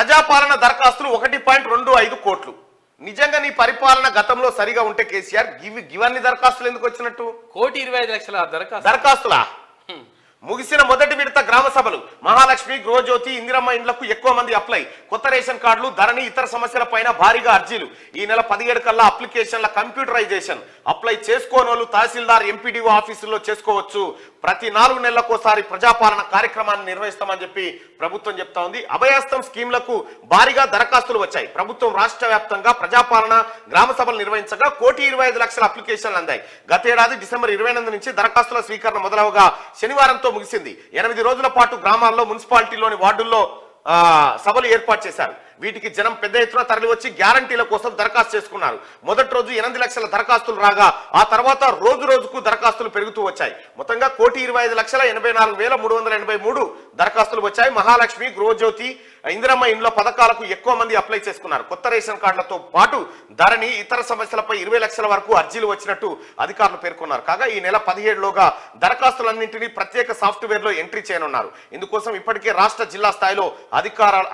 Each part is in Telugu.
ప్రజాపాలన దరఖాస్తులు 1.25 కోట్లు. నిజంగా నీ పరిపాలన గతంలో సరిగా ఉంటే కేసీఆర్ గివన్నీ దరఖాస్తులు ఎందుకు వచ్చినట్టు? 1,25,00,000 దరఖాస్తులా? ముగిసిన మొదటి విడత గ్రామ సభలు, మహాలక్ష్మి, గృహజ్యోతి, ఇందిరమ్మ ఇండ్లకు ఎక్కువ మంది అప్లై, కొత్త రేషన్ కార్డులు, ధరణి, ఇతర సమస్యలపైన భారీగా అర్జీలు. ఈ నెల 17 కల్లా అప్లికేషన్ల కంప్యూటరైజేషన్. అప్లై చేసుకోనోళ్ళు తహసీల్దార్, ఎంపీడీఓ ఆఫీసుల్లో చేసుకోవచ్చు. ప్రతి 4 నెలలకోసారి ప్రజాపాలన కార్యక్రమాన్ని నిర్వహిస్తామని చెప్పి ప్రభుత్వం చెప్తా ఉంది. అభయహస్తం స్కీమ్లకు భారీగా దరఖాస్తులు వచ్చాయి. ప్రభుత్వం రాష్ట్ర వ్యాప్తంగా ప్రజాపాలన గ్రామ సభలు నిర్వహించగా 1,25,00,000 అప్లికేషన్లు అందాయి. గతేడాది డిసెంబర్ 28 నుంచి దరఖాస్తుల స్వీకరణ మొదలవగా శనివారంతో ముగిసింది. 8 రోజుల పాటు గ్రామాల్లో, మున్సిపాలిటీలోని వార్డుల్లో సభలు ఏర్పాటు చేశారు. వీటికి జనం పెద్ద ఎత్తున తరలి వచ్చి గ్యారంటీల కోసం దరఖాస్తు చేసుకున్నారు. మొదటి రోజు 8 లక్షల దరఖాస్తులు రాగా ఆ తర్వాత రోజు రోజుకు దరఖాస్తులు పెరుగుతూ వచ్చాయి. మొత్తంగా 1,25,84,383 దరఖాస్తులు వచ్చాయి. మహాలక్ష్మి, గృహజ్యోతి, ఇందిరమ్మ ఇండ్ల పథకాలకు ఎక్కువ మంది అప్లై చేసుకున్నారు. కొత్త రేషన్ కార్డులతో పాటు ధరణి, ఇతర సమస్యలపై 20 లక్షల వరకు అర్జీలు వచ్చినట్టు అధికారులు పేర్కొన్నారు. కాగా ఈ నెల 17లోగా దరఖాస్తులన్నింటినీ ప్రత్యేక సాఫ్ట్వేర్లో ఎంట్రీ చేయనున్నారు. ఇందుకోసం ఇప్పటికే రాష్ట్ర, జిల్లా స్థాయిలో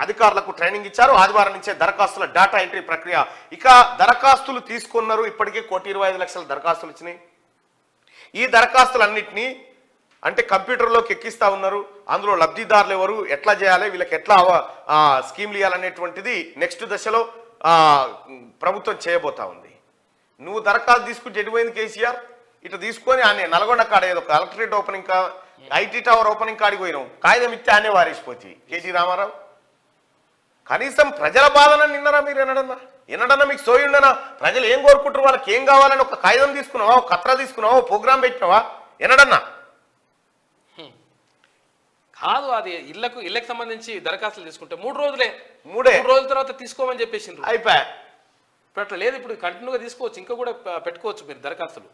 అధికారులకు ట్రైనింగ్ ఇచ్చారు. ఆదివారం నుంచే దరఖాస్తుల డేటా ఎంట్రీ ప్రక్రియ. ఇక దరఖాస్తులు తీసుకున్నారు. ఇప్పటికే 1,25,00,000 దరఖాస్తులు వచ్చినాయి. ఈ దరఖాస్తులన్నింటినీ అంటే కంప్యూటర్లోకి ఎక్కిస్తా ఉన్నారు. అందులో లబ్ధిదారులు ఎవరు, ఎట్లా చేయాలి, వీళ్ళకి ఎట్లా స్కీమ్లు ఇవ్వాలనేటువంటిది నెక్స్ట్ దశలో ప్రభుత్వం చేయబోతా ఉంది. నువ్వు దరఖాస్తు తీసుకుంటే ఎటుపోయింది కేసీఆర్? ఇటు తీసుకొని ఆనే నల్గొండ కాడ ఏదో collectorate opening, IT tower opening కాడికి పోయినావు. కాగితం ఇస్తే ఆనే వారేసిపోతుంది కేటీ రామారావు. కనీసం ప్రజల బాధన నిన్నరా మీరు? ఎన్నడన్నా మీకు సోయి ఉండనా? ప్రజలు ఏం కోరుకుంటారు, వాళ్ళకి ఏం కావాలని ఒక కాగితం తీసుకున్నావా, ఒక కత్ర తీసుకున్నావా, ప్రోగ్రాం పెట్టినావా? ఎన్నడన్నా కాదు. అది ఇళ్ళకి సంబంధించి దరఖాస్తులు తీసుకుంటే 3 రోజులే. 3 రోజుల తర్వాత తీసుకోమని చెప్పేసి అయిపోయా. ఇప్పుడు అట్లా లేదు. ఇప్పుడు కంటిన్యూగా తీసుకోవచ్చు, ఇంకా కూడా పెట్టుకోవచ్చు మీరు దరఖాస్తులు.